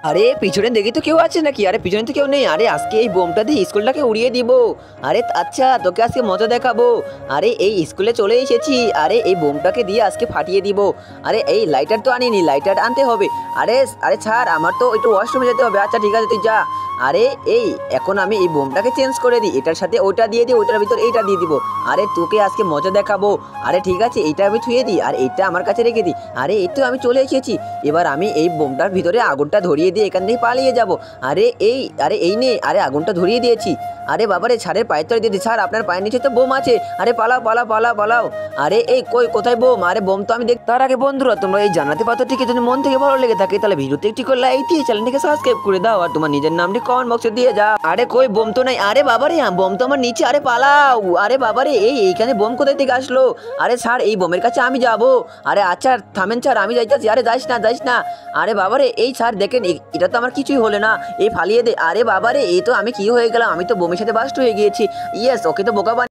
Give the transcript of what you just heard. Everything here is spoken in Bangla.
আরে পিছনে দেখি তো কেউ আছে নাকি? আরে পিছনে তো কেউ নেই। আরে আজকে এই বোমটা দিয়ে স্কুলটাকে উড়িয়ে দিব। আরে আচ্ছা, তোকে আজকে মজা দেখাবো। আরে এই স্কুলে চলে এসেছি। আরে এই বোমটাকে দিয়ে আজকে ফাটিয়ে দিব। আরে এই লাইটার তো আনিনি, লাইটার আনতে হবে। আরে আরে ছাড়, আমার তো একটু ওয়াশরুমে যেতে হবে। আচ্ছা ঠিক আছে, তুই যা। আরে এই এখন আমি এই বোমটাকে চেঞ্জ করে দিই, এটার সাথে ওইটা দিয়ে দিই, ওইটার ভিতর এইটা দিয়ে দিব। আরে তোকে আজকে মজা দেখাবো। আরে ঠিক আছে, এইটা আমি থুয়ে দিই আর এইটা আমার কাছে রেখে দিই। আরে এই তো আমি চলে এসেছি। এবার আমি এই বোমটার ভিতরে আগুনটা ধরিয়ে দিয়ে এখান থেকে পালিয়ে যাব। আরে এই নে, আরে আগুনটা ধরিয়ে দিয়েছি। আরে বাবারে, ছাড়ের পায়ের তলে দিয়ে ছাড়, আপনার পায়ের নিচে তো বোম আছে। আরে পালাও পালাও পালাও পালাও। আরে এই কোথায় বোম? আরে বোম তো আমি দেখ। তার আগে বন্ধুরা, তোমরা এই জানাতে পাত্রটিকে যদি মন থেকে ভালো লেগে থাকে তাহলে ভিডিওতে একটি করে লাইক দিয়ে চ্যানেলটিকে সাবস্ক্রাইব করে দাও আর তোমার নিজের নামটি কমেন্ট বক্সে দিয়ে যাও। আরে বোম তো নাই। আরে বাবারে, বোম তো আমার নিচে। আরে পালাও। আরে বাবারে, এইখানে বোম কোথায় থেকে আসলো? আরে স্যার, এই বোমের কাছে আমি যাব। আরে আচ্ছা থামেন স্যার, আমি যাইতেছি। আরে যাইস না যাইস না। আরে বাবারে, এই স্যার দেখেন, এটা তো আমার কিছুই হলো না। এই ফালিয়ে দে। আরে বাবারে, এই তো আমি কি হয়ে গেলাম? আমি তো বোমের সাথে বাস্ট হয়ে গিয়েছি। ইয়েস, ওকে তো বোকা